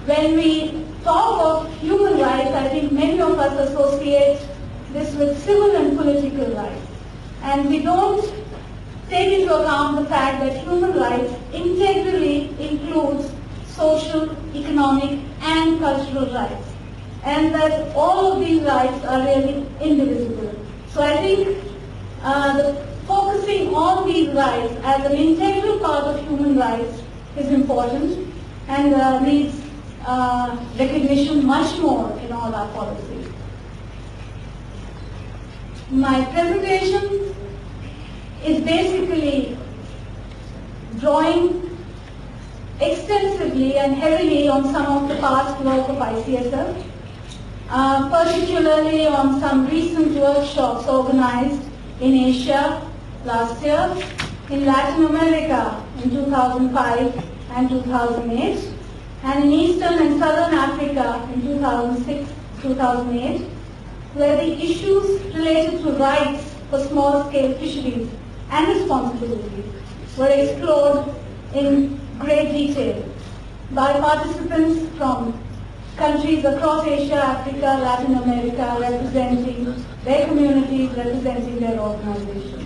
When we talk of human rights, I think many of us associate this with civil and political rights. And we don't take into account the fact that human rights integrally includes social, economic, and cultural rights. And that all of these rights are really indivisible. So I think focusing on these rights as an integral part of human rights is important and needs recognition much more in all our policies. My presentation is basically drawing extensively and heavily on some of the past work of ICSL, particularly on some recent workshops organized in Asia last year, in Latin America in 2005 and 2008, and in Eastern and Southern Africa in 2006-2008, where the issues related to rights for small-scale fisheries and responsibilities were explored in great detail by participants from countries across Asia, Africa, Latin America, representing their communities, representing their organizations.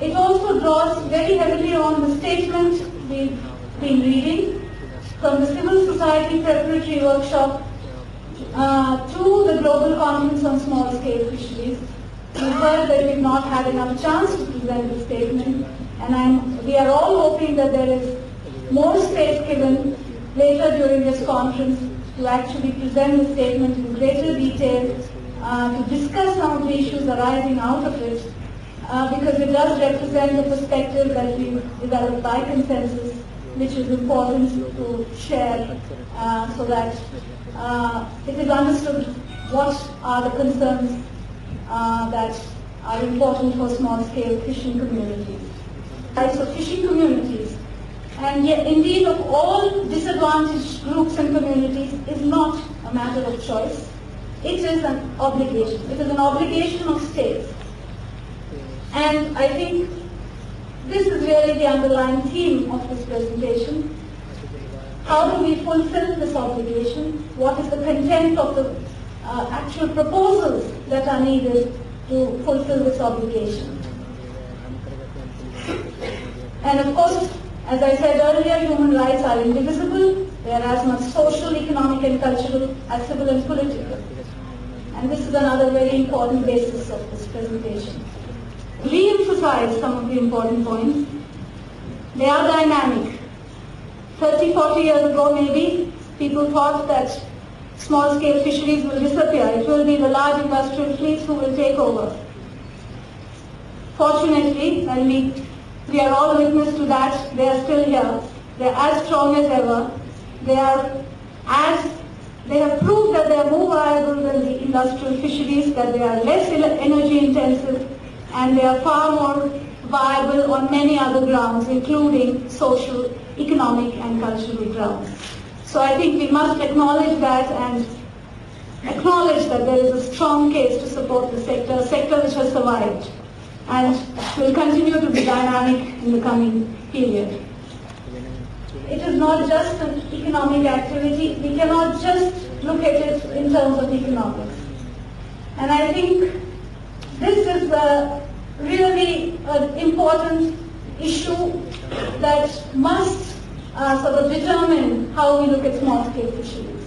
It also draws very heavily on the statement we've been reading from the Civil Society Preparatory Workshop to the Global Conference on Small-Scale Fisheries. We heard that we've not had enough chance to present the statement, and we are all hoping that there is more space given later during this conference to actually present the statement in greater detail, to discuss some of the issues arising out of it, because it does represent the perspective that we developed by consensus, which is important to share so that it is understood what are the concerns that are important for small-scale fishing communities. Rights of fishing communities, and yet indeed of all disadvantaged groups and communities, is not a matter of choice. It is an obligation. It is an obligation of states. And I think this is really the underlying theme of this presentation. How do we fulfill this obligation? What is the content of the actual proposals that are needed to fulfill this obligation? And of course, as I said earlier, human rights are indivisible. They are as much social, economic, and cultural as civil and political. And this is another very important basis of this presentation. Re-emphasize some of the important points. They are dynamic. 30, 40 years ago maybe, people thought that small-scale fisheries will disappear. It will be the large industrial fleets who will take over. Fortunately, and we are all witness to that, they are still here. They are as strong as ever. They have proved that they are more viable than the industrial fisheries, that they are less energy intensive, and they are far more viable on many other grounds, including social, economic, and cultural grounds. So I think we must acknowledge that and acknowledge that there is a strong case to support the sector, a sector which has survived and will continue to be dynamic in the coming period. It is not just an economic activity. We cannot just look at it in terms of economics. And I think this is really an important issue that must sort of determine how we look at small-scale fisheries.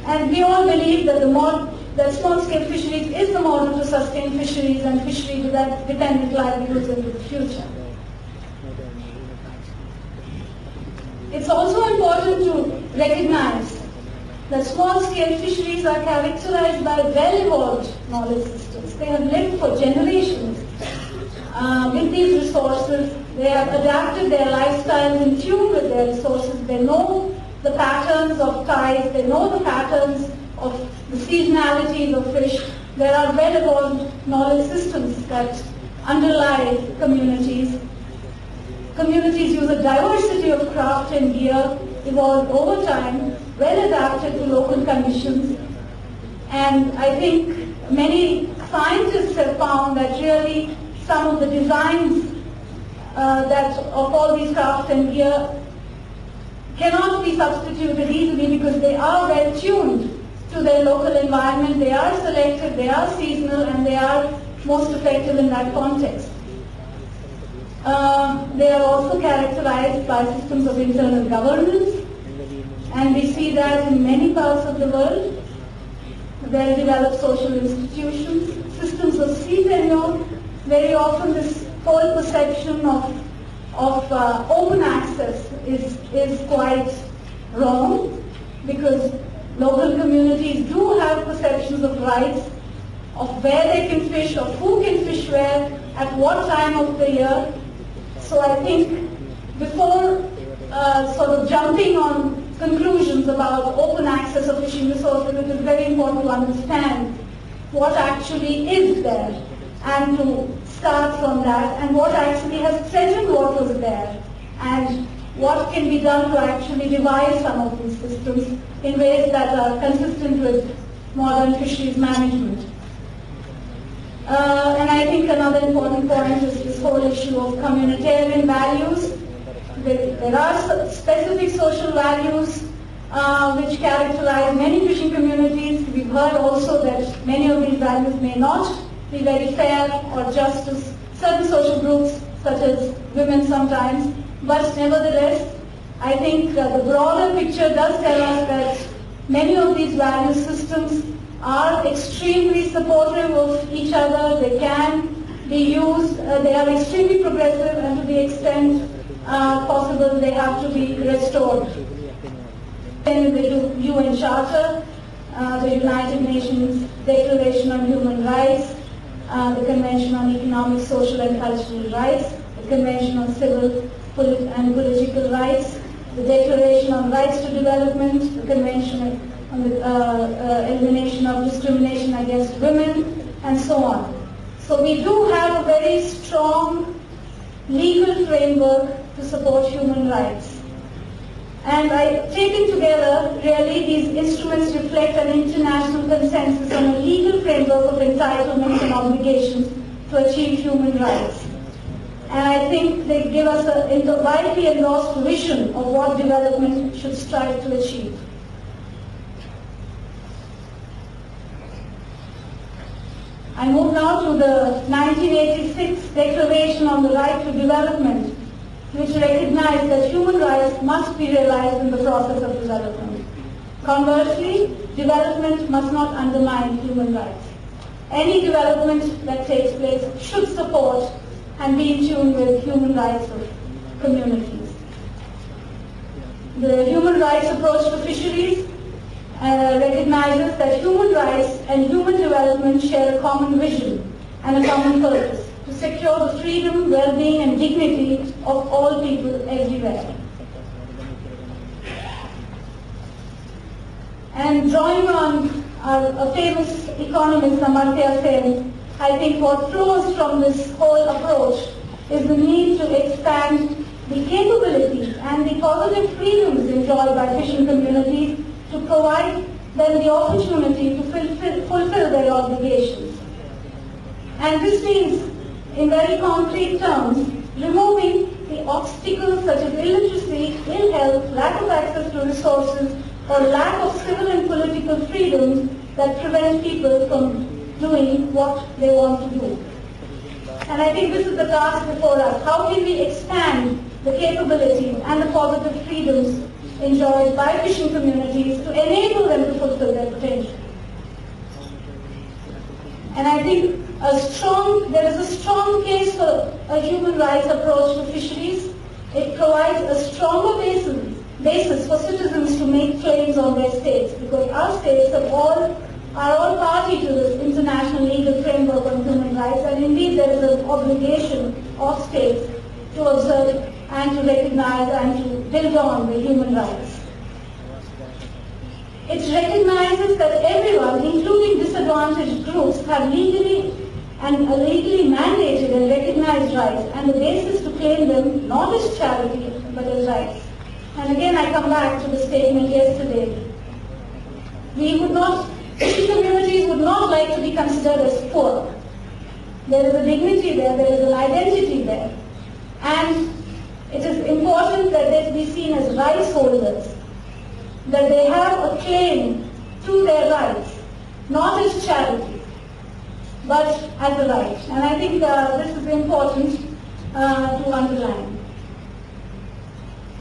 And we all believe that small-scale fisheries is the model to sustain fisheries and fishery-dependent livelihoods into the future. It's also important to recognize that small-scale fisheries are characterized by well-evolved knowledge systems. They have lived for generations with these resources. They have adapted their lifestyles in tune with their resources. They know the patterns of tides. They know the patterns of the seasonalities of fish. There are well-evolved knowledge systems that underlie communities. Communities use a diversity of craft and gear, evolved over time, well adapted to local conditions. And I think many scientists have found that really some of the designs of all these craft and gear cannot be substituted easily because they are well tuned to their local environment, they are selective, they are seasonal, and they are most effective in that context. They are also characterized by systems of internal governance, and we see that in many parts of the world. Well-developed social institutions, systems of tenure. Very often this whole perception of open access is quite wrong, because local communities do have perceptions of rights, of where they can fish, of who can fish where, at what time of the year. So I think before sort of jumping on conclusions about open access of fishing resources, it is very important to understand what actually is there and to start from that, and what actually has threatened what was there, and what can be done to actually revise some of these systems in ways that are consistent with modern fisheries management. And I think another important point is this whole issue of communitarian values. There are specific social values which characterize many fishing communities. We've heard also that many of these values may not be very fair or just to certain social groups, such as women sometimes. But nevertheless, I think the broader picture does tell us that many of these value systems are extremely supportive of each other. They can be used. They are extremely progressive, and to the extent possible, they have to be restored. In the UN Charter, the United Nations Declaration on Human Rights, the Convention on Economic, Social and Cultural Rights, the Convention on Civil and Political Rights, the Declaration on Rights to Development, the Convention on the Elimination of Discrimination Against Women, and so on. So we do have a very strong legal framework to support human rights. And taken together, really these instruments reflect an international consensus on a legal framework of entitlements and obligations to achieve human rights. And I think they give us a widely endorsed vision of what development should strive to achieve. I move now to the 1986 Declaration on the Right to Development, which recognized that human rights must be realized in the process of development. Conversely, development must not undermine human rights. Any development that takes place should support and be in tune with human rights of communities. The human rights approach to fisheries recognizes that human rights and human development share a common vision and a common purpose to secure the freedom, well-being and dignity of all people everywhere. And drawing on a famous economist, Amartya Sen, I think what flows from this whole approach is the need to expand the capabilities and the positive freedoms enjoyed by fishing communities to provide them the opportunity to fulfill their obligations. And this means, in very concrete terms, removing the obstacles such as illiteracy, ill health, lack of access to resources, or lack of civil and political freedoms that prevent people from doing what they want to do. And I think this is the task before us. How can we expand the capabilities and the positive freedoms enjoyed by fishing communities to enable them to fulfill their potential? And I think there is a strong case for a human rights approach to fisheries. It provides a stronger basis for citizens to make claims on their states, because our states are all party to this international legal framework on human rights, and indeed there is an obligation of states to observe and to recognize and to build on the human rights. It recognizes that everyone, including disadvantaged groups, have legally mandated and recognized rights, and the basis to claim them not as charity but as rights. And again I come back to the statement yesterday. Fishing communities would not like to be considered as poor. There is a dignity there, there is an identity there. And it is important that they be seen as rights holders, that they have a claim to their rights, not as charity, but as a right. And I think this is important to underline.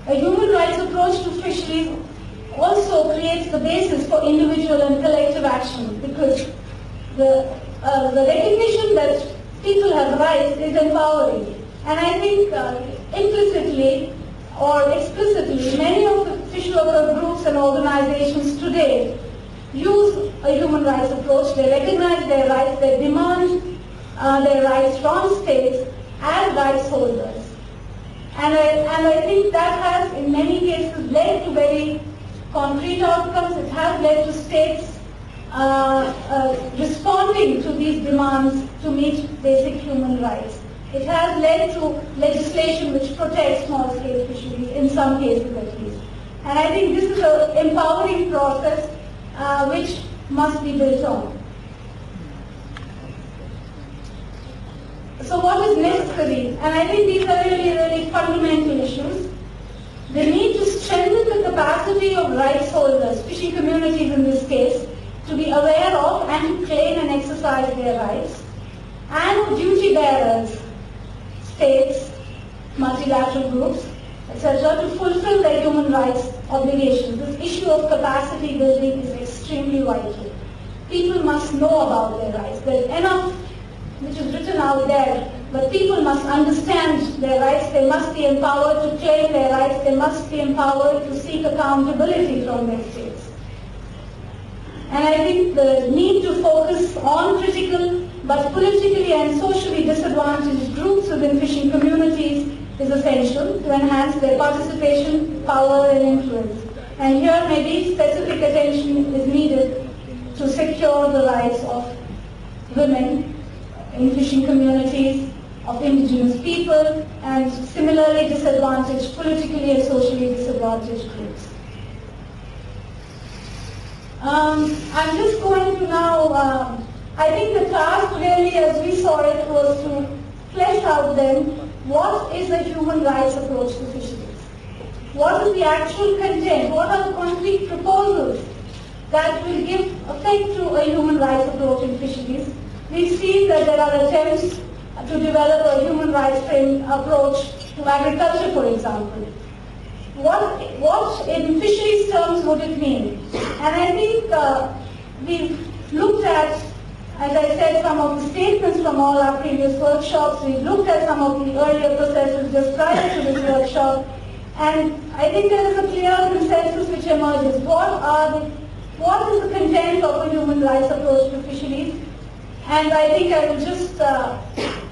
A human rights approach to fisheries also creates the basis for individual and collective action, because the recognition that people have rights is empowering. And I think implicitly or explicitly, many of the fish worker groups and organizations today use a human rights approach. They recognize their rights, they demand their rights from states as rights holders. And I think that has in many cases led to very concrete outcomes. It has led to states responding to these demands to meet basic human rights. It has led to legislation which protects small-scale fisheries, in some cases at least. And I think this is an empowering process which must be built on. So what is necessary? And I think these are really, really fundamental issues. The need to strengthen the capacity of rights holders, fishing communities in this case, to be aware of and to claim and exercise their rights, and duty bearers, states, multilateral groups, etc., to fulfill their human rights obligations. This issue of capacity building is extremely vital. People must know about their rights. There's enough which is written out there, but people must understand their rights. They must be empowered to claim their rights. They must be empowered to seek accountability from their states. And I think the need to focus on critical but politically and socially disadvantaged groups within fishing communities is essential to enhance their participation, power and influence. And here maybe specific attention is needed to secure the rights of women in fishing communities, of indigenous people, and similarly disadvantaged, politically and socially disadvantaged groups. I'm just going to now, I think the task really as we saw it was to flesh out then what is a human rights approach to fisheries. What is the actual content? What are the concrete proposals that will give effect to a human rights approach in fisheries? We've seen that there are attempts to develop a human rights approach to agriculture, for example. What in fisheries terms would it mean? And I think we've looked at, as I said, some of the statements from all our previous workshops. We've looked at some of the earlier processes just prior to this workshop. And I think there is a clear consensus which emerges. What is the content of a human rights approach to fisheries? And I think I will just go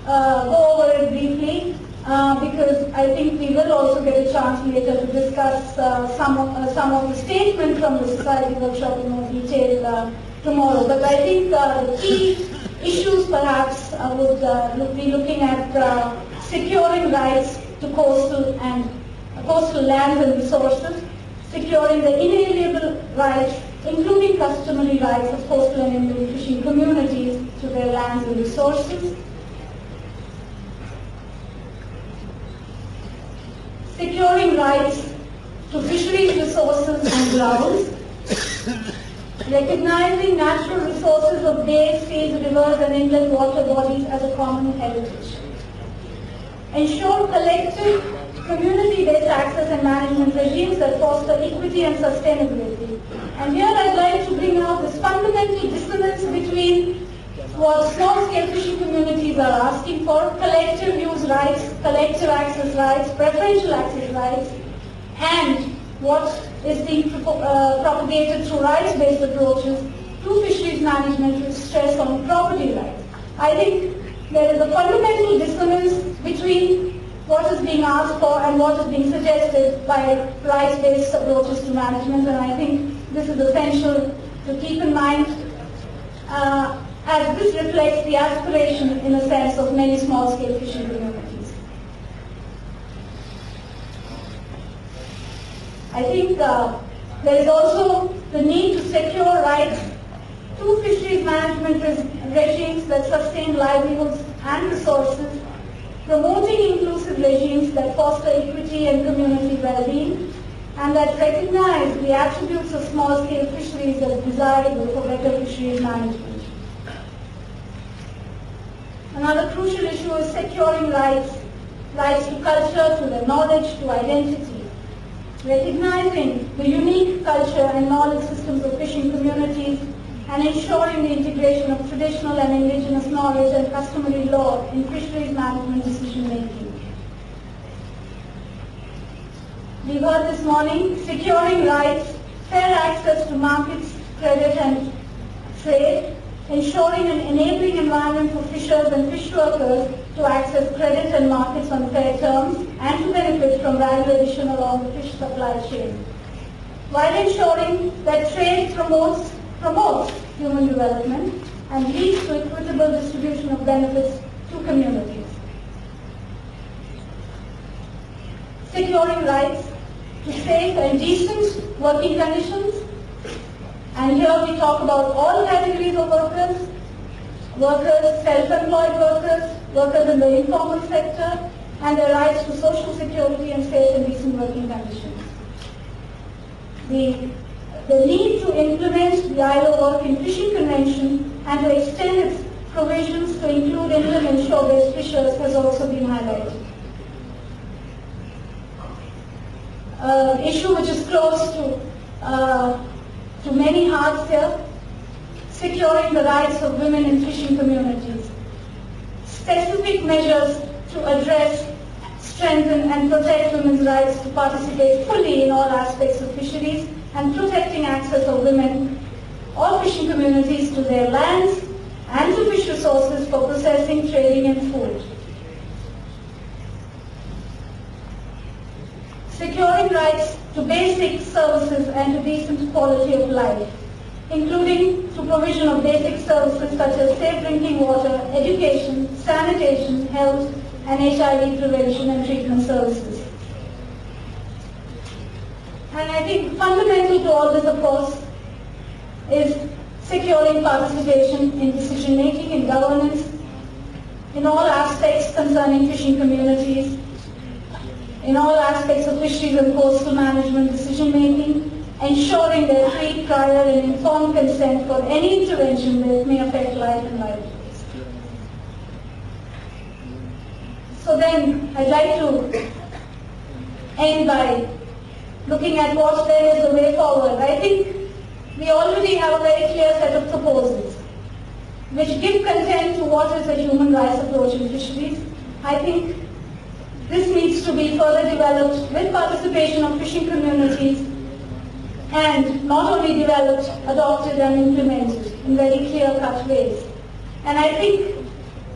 over it briefly because I think we will also get a chance later to discuss some of the statements from the Society workshop in more detail tomorrow. But I think the key issues perhaps would be looking at securing rights to coastal lands and resources, securing the inalienable rights, including customary rights of coastal and inland fishing communities to their lands and resources, securing rights to fisheries resources and grounds, recognizing natural resources of bays, seas, rivers and inland water bodies as a common heritage, ensure collective community-based access and management regimes that foster equity and sustainability. And here I'd like to bring out this fundamental dissonance between what small-scale fishing communities are asking for, collective use rights, collective access rights, preferential access rights, and what is being propagated through rights-based approaches to fisheries management with stress on property rights. I think there is a fundamental dissonance between what is being asked for and what is being suggested by rights-based approaches to management, and I think this is essential to keep in mind as this reflects the aspiration, in a sense, of many small-scale fishing communities. I think there is also the need to secure rights to fisheries management regimes that sustain livelihoods and resources promoting inclusive regimes that foster equity and community well-being, and that recognize the attributes of small-scale fisheries as desirable for better fisheries management. Another crucial issue is securing rights to culture, to the knowledge, to identity. Recognizing the unique culture and knowledge systems of fishing communities and ensuring the integration of traditional and indigenous knowledge and customary law in fisheries management decision making. We heard this morning, securing rights, fair access to markets, credit and trade, ensuring an enabling environment for fishers and fish workers to access credit and markets on fair terms and to benefit from value addition along the fish supply chain, while ensuring that trade promotes human development and leads to equitable distribution of benefits to communities. Securing rights to safe and decent working conditions, and here we talk about all categories of workers, self-employed workers, workers in the informal sector, and their rights to social security and safe and decent working conditions. The need to implement the ILO Work in Fishing Convention and to extend its provisions to include inland and shore-based fishers has also been highlighted. Issue which is close to many hearts here, securing the rights of women in fishing communities. Specific measures to address, strengthen and protect women's rights to participate fully in all aspects of fisheries and protecting access of women or fishing communities to their lands and to fish resources for processing, trading and food. Securing rights to basic services and to decent quality of life, including to provision of basic services such as safe drinking water, education, sanitation, health, and HIV prevention and treatment services. And I think fundamental to all this, of course, is securing participation in decision making, in governance, in all aspects concerning fishing communities, in all aspects of fisheries and coastal management decision making, ensuring their free, prior and informed consent for any intervention that may affect life and livelihoods. So then, I'd like to end by looking at what there is the way forward. I think we already have a very clear set of proposals which give content to what is a human rights approach in fisheries. I think this needs to be further developed with participation of fishing communities and not only developed, adopted and implemented in very clear-cut ways. And I think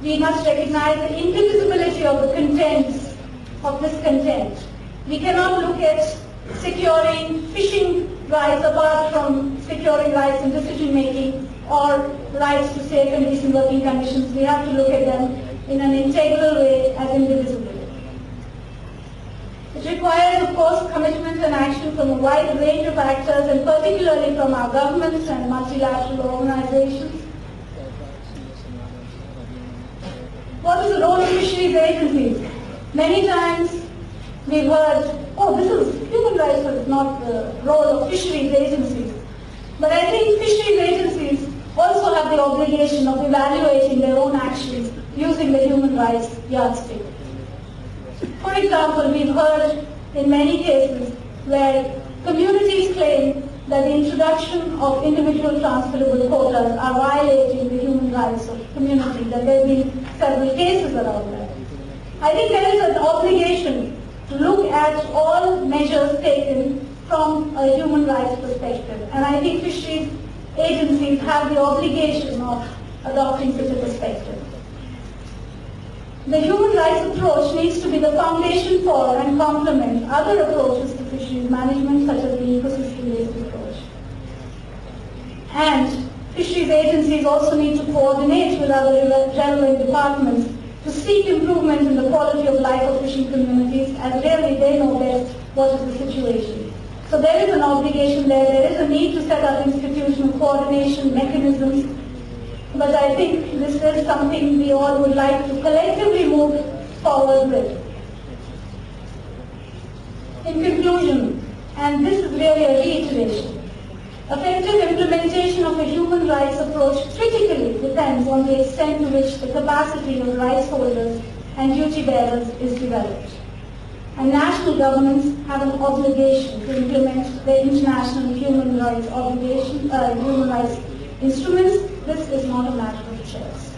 we must recognize the indivisibility of the contents of this content. We cannot look at securing fishing rights apart from securing rights in decision making or rights to safe and decent working conditions. We have to look at them in an integral way as indivisible. It requires, of course, commitment and action from a wide range of actors and particularly from our governments and multilateral organizations. What is the role of fisheries agencies? Many times we've heard, oh, this is human rights, but it's not the role of fisheries agencies. But I think fisheries agencies also have the obligation of evaluating their own actions using the human rights yardstick. For example, we've heard in many cases where communities claim that the introduction of individual transferable quotas are violating the human rights of community, that there have been several cases around that. I think there is an obligation to look at all measures taken from a human rights perspective. And I think fisheries agencies have the obligation of adopting such a perspective. The human rights approach needs to be the foundation for and complement other approaches to fisheries management, such as the ecosystem-based approach. And fisheries agencies also need to coordinate with other relevant departments to seek improvement in the quality of life of fishing communities, as really they know best what is the situation. So there is an obligation there. There is a need to set up institutional coordination mechanisms. But I think this is something we all would like to collectively move forward with. In conclusion, and this is really a reiteration, effective implementation of a human rights approach critically depends on the extent to which the capacity of rights holders and duty bearers is developed. And national governments have an obligation to implement their international human rights instruments. This is not a matter of choice.